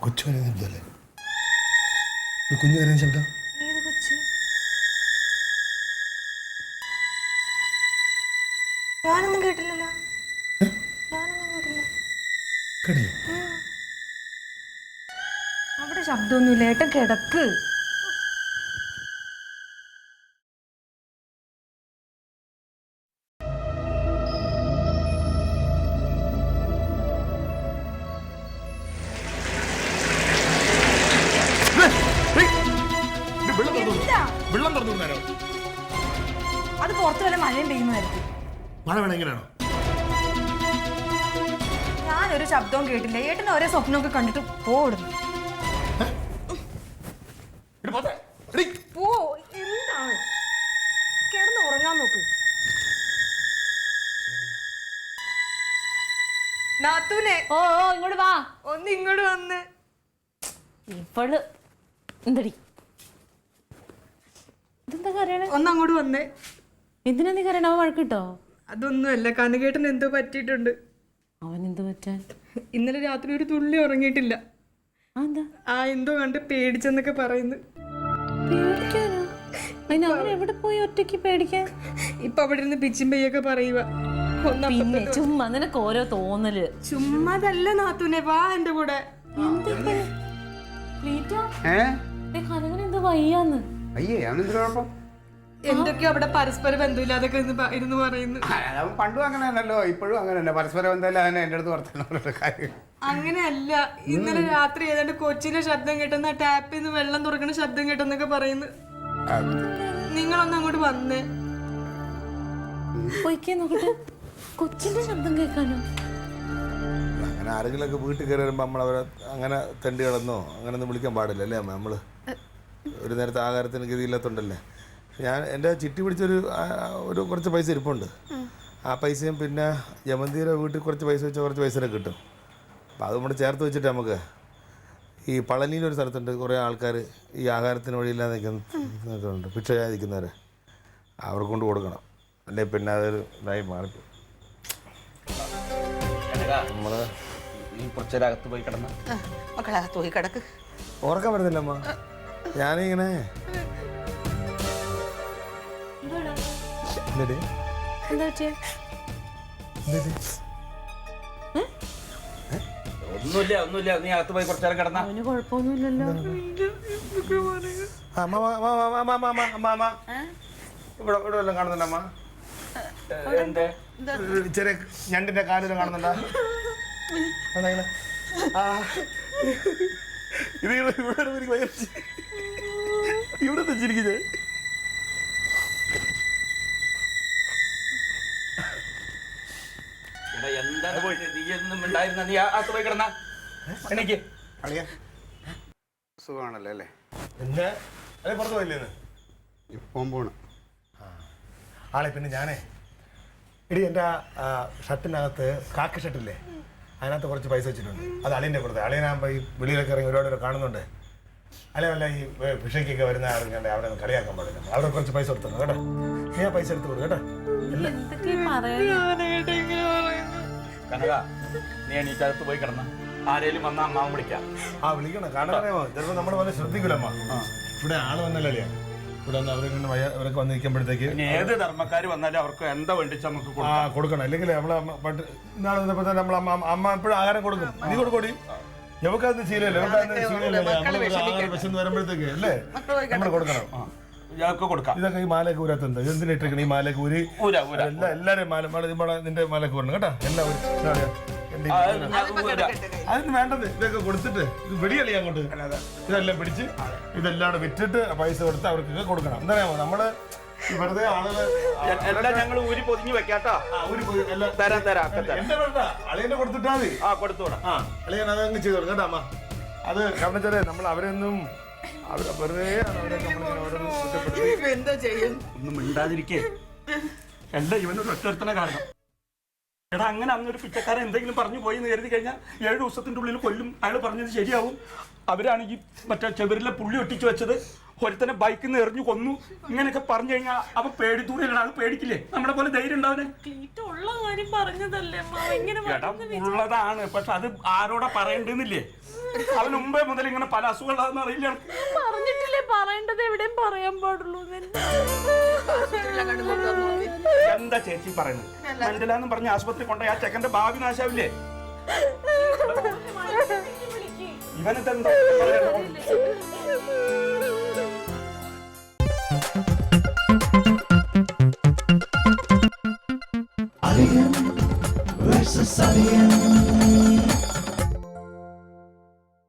കൊച്ചു വരെ എന്തല്ലേ കുഞ്ഞു വരെ ശബ്ദം ഏത് കൊച്ച്? ഞാനൊന്നും കേട്ടില്ലല്ലോ. ഞാനൊന്നും കേട്ടില്ല. കടിയോ? അവിടെ ശബ്ദമൊന്നുമില്ല. ഏട്ടൻ കിടക്ക്. വെള്ളം തുറന്നു വിടാനോ? അത് പുറത്ത് വല്ല മഴയും പെയ്യുന്നതായിരിക്കും. മഴ വേണം എങ്ങനെയാണോ? ഞാനൊരു ശബ്ദവും കേട്ടില്ല. ഏട്ടൻ ഓരോ സ്വപ്നമൊക്കെ കണ്ടിട്ട് പോടുന്നു. പോ. എന്താണ്? കിടന്ന് ഉറങ്ങാൻ നോക്ക്. നാത്തൂനെ. ഓ ഇങ്ങോട്ട് വാ. ഒന്ന് ഇങ്ങോട്ട് വന്ന്. ഇവള് എന്തടി ഇതെന്താ കരയണേ? ഒന്ന് അങ്ങോട്ട് വന്നേ. എന്തിനാ നീ കരയണ? അവൻ വഴക്കിട്ടോ? അതൊന്നുമല്ല, കനുകേട്ടൻ എന്തോ പറ്റിയിട്ടുണ്ട്. അവൻ എന്തോ പറ്റാൻ? ഇന്നലെ രാത്രി ഒരു തുള്ളി ഉറങ്ങിയിട്ടില്ല. എന്താ എന്തോ കണ്ട് പേടിച്ചെന്നൊക്കെ പറയുന്നു. പേടിക്കാനോ? അതിന് അവൻ എവിടെ പോയി ഒറ്റയ്ക്ക് പേടിക്കാൻ? ഇപ്പൊ അവിടെ ഇരുന്ന് പിച്ചും പെയ്യൊക്കെ പറയുക. പിന്നെ ചുമ്മാ നിനക്ക് ഓരോ തോന്നല്. ചുമ്മാതല്ല നാത്തൂനെ, വാ എന്റെ കൂടെ. എന്തോ വയ്യാന്ന്. അയ്യേ അവനെന്തൊരു കുഴപ്പം? എന്തൊക്കെയോ അവിടെ പരസ്പര ബന്ധമില്ലാതൊക്കെ ഇരുന്ന് പറയുന്നു. പണ്ടും അങ്ങനെ തന്നെയല്ലോ, ഇപ്പോഴും അങ്ങനെ തന്നെ. പരസ്പരം എന്തായാലും അങ്ങനെ എൻ്റെ അടുത്ത് വർത്തമാനം കാര്യം. അങ്ങനെയല്ല, ഇന്നലെ രാത്രി ഏതാണ്ട് കൊച്ചിന്റെ ശബ്ദം കേട്ടെന്ന ടാപ്പിൽ നിന്ന് വെള്ളം തുറക്കുന്ന ശബ്ദം കേട്ടെന്നൊക്കെ പറയുന്നു. നിങ്ങളൊന്ന് അങ്ങോട്ട് വന്നേ. പോയിക്കേ നോക്കട്ടെ. കൊച്ചിന്റെ ശബ്ദം കേൾക്കാനോ? അങ്ങനെ ആരെങ്കിലുമൊക്കെ വീട്ടിൽ കയറി വരുമ്പോൾ നമ്മളവരെ അങ്ങനെ തെണ്ടി കിടന്നോ അങ്ങനെയൊന്നും വിളിക്കാൻ പാടില്ല അല്ലേ അമ്മ? നമ്മൾ ഒരു നേരത്തെ ആഹാരത്തിന് ഗതിയില്ലാത്തതുണ്ടല്ലേ. ഞാൻ എൻ്റെ ചിട്ടി പിടിച്ചൊരു കുറച്ച് പൈസ ഇരിപ്പുണ്ട്. ആ പൈസയും പിന്നെ ജമന്തിയുടെ വീട്ടിൽ കുറച്ച് പൈസ വെച്ചാൽ കുറച്ച് പൈസ കിട്ടും. അപ്പോൾ അത് നമ്മൾ ചേർത്ത് വെച്ചിട്ട് നമുക്ക് ഈ പളനിയിലൊരു സ്ഥലത്തുണ്ട് കുറേ ആൾക്കാർ ഈ ആഹാരത്തിന് വഴിയില്ലാതെ നിൽക്കുന്നുണ്ട്, ഭിക്ഷ നിൽക്കുന്നവരെ. അവർക്ക് കൊണ്ട് കൊടുക്കണം, അല്ലേ പിന്നെ അതൊരു ഇതായി മാറി. നമ്മൾ കുറച്ചൊരകത്ത് പോയി കിടന്ന മക്കളകത്ത് പോയി കിടക്ക്. ഓർക്കാൻ പറ്റുന്നില്ല അമ്മ. ഞാനിങ്ങനെ എന്താ പറ്റിയ? ഒന്നുമില്ല നീ അകത്ത് പോയി കുറച്ചേരം കിടന്ന. അവന് കുഴപ്പമൊന്നുമില്ലല്ലോ. ഇവിടെ ഇവിടെ വല്ലതും കാണുന്നുണ്ടോ അമ്മ? ചെറിയ ഞണ്ടിന്റെ കാലിലും കാണുന്നുണ്ടോ? ഇത് ഇവിടെ വെച്ചിരിക്കുന്നത് സുഖമാണല്ലോ അല്ലേ? പിന്നെ അതെ പുറത്തു പോയില്ലേ ഇപ്പം പോണം ആളെ. പിന്നെ ഞാനേ എടി എൻ്റെ ഷർട്ടിനകത്ത് കാക്കി ഷർട്ടില്ലേ, അതിനകത്ത് കുറച്ച് പൈസ വെച്ചിട്ടുണ്ട്. അത് അളിയൻ്റെ കൊടുത്തത്. അളിയനാകുമ്പോൾ ഈ വെളിയിലൊക്കെ ഇറങ്ങി ഒരുപാട് കാണുന്നുണ്ട്. അല്ല ഈ ഭിക്ഷയ്ക്കൊക്കെ വരുന്ന ആളുകളുടെ അവിടെ ഒന്ന് കളിയാക്കാൻ പാടില്ല. അവിടെ കുറച്ച് പൈസ കൊടുത്തു കേട്ടോ. നീ ആ പൈസ എടുത്ത് കൊടുക്കും കേട്ടോ. നീ എണീറ്റകത്ത് പോയി കിടന്ന ആരേലും വന്ന അമ്മാവും വിളിക്കാം. വിളിക്കണം. കാരണം അറിയാമോ, ചിലപ്പോൾ നമ്മൾ വന്ന് ശ്രദ്ധിക്കില്ലമ്മ. ഇവിടെ ആള് വന്നല്ലേ, ഇവിടെ വന്ന് അവരൊക്കെ വന്ന് നിൽക്കുമ്പോഴത്തേക്ക് ഏത് ധർമ്മക്കാർ വന്നാലും അവർക്ക് എന്താ വേണ്ടിച്ച് നമുക്ക് കൊടുക്കണം. അല്ലെങ്കിൽ നമ്മളെ ഇന്നാളെ വന്നപ്പോൾ തന്നെ അമ്മ എപ്പോഴും ആഹാരം കൊടുക്കും. നീ കൊടുക്കോടി. എവക്കതൊന്നും ശീലമല്ലേ, ആഹാരം വിശന്ന് വരുമ്പോഴത്തേക്ക് അല്ലേ നമ്മൾ കൊടുക്കണം. ഇതൊക്കെ ഈ മാലയൊക്കെ ഊരാത്തുണ്ട്. എന്തിനിട്ടിരിക്കണം ഈ മാലയൊക്കെ ഊരി? എല്ലാവരും മാല നിന്റെ മാലയൊക്കെ ഊരണം കേട്ടോ. എല്ലാവരും അതിന് വേണ്ടത് ഇതൊക്കെ കൊടുത്തിട്ട് ഇത് വെടിയല്ലേ അങ്ങോട്ട് ഇതെല്ലാം പിടിച്ച് ഇതെല്ലാം വിറ്റിട്ട് പൈസ കൊടുത്ത് അവർക്കൊക്കെ കൊടുക്കണം. എന്താ പറയാമോ, നമ്മള് വെറുതെ ആളുകൾ ഞങ്ങൾ ഊരി പൊതിഞ്ഞു വെക്കാട്ടോ. എന്റെ വേണ്ട, അളിയനെ കൊടുത്തിട്ടാ മതി. കൊടുത്തോടാ. അളിയൻ അതങ്ങ് ചെയ്തു കൊടുക്കും കേട്ടോ അമ്മ. അത് കാരണം വെച്ചാലേ നമ്മൾ അവരൊന്നും വെറുതെ എന്താ ചെയ്യും? ഒന്നും മിണ്ടാതിരിക്കേ. എന്റെ ഇവനൊരു ഒറ്റൊരുത്തനെ കാരണം. എടാ അങ്ങനെ അന്നൊരു പിച്ചക്കാരൻ എന്തെങ്കിലും പറഞ്ഞു പോയി എന്ന് കരുതി കഴിഞ്ഞാൽ 7 ദിവസത്തിന്റെ ഉള്ളിൽ കൊല്ലും. അയാൾ പറഞ്ഞത് ശരിയാവും. അവരാണ് ഈ മറ്റേ ചെവരിലെ പുള്ളി ഒട്ടിച്ചു വെച്ചത്. ഒരുത്തനെ ബൈക്കിൽ നിന്ന് എറിഞ്ഞു കൊന്നു ഇങ്ങനെയൊക്കെ പറഞ്ഞു കഴിഞ്ഞാൽ അവൻ പേടിത്തൂടില്ല, അത് പേടിക്കില്ലേ? നമ്മുടെ പോലെ ധൈര്യം ഉണ്ടാവനെ. ക്ലീറ്റ ഉള്ള കാര്യം പറഞ്ഞതല്ലേ അമ്മ, ഇങ്ങനെ എടാ ഉള്ളതാണ്, പക്ഷെ അത് ആരോടാ പറയണ്ടെന്നില്ലേ? അവൻ മുമ്പേ മുതൽ ഇങ്ങനെ പല അസുഖങ്ങളാന്ന് അറിയില്ല. പറഞ്ഞിട്ടില്ലേ പറയേണ്ടത് എവിടെയും പറയാൻ പാടുള്ളൂ. എന്താ ചേച്ചി പറയുന്നത്? മെന്റലാന്ന് പറഞ്ഞ ആശുപത്രി കൊണ്ടുപോയി ആ ചെക്കന്റെ ഭാവി നാശാവില്ലേ? ഇവനെന്താ Alien versus Alien.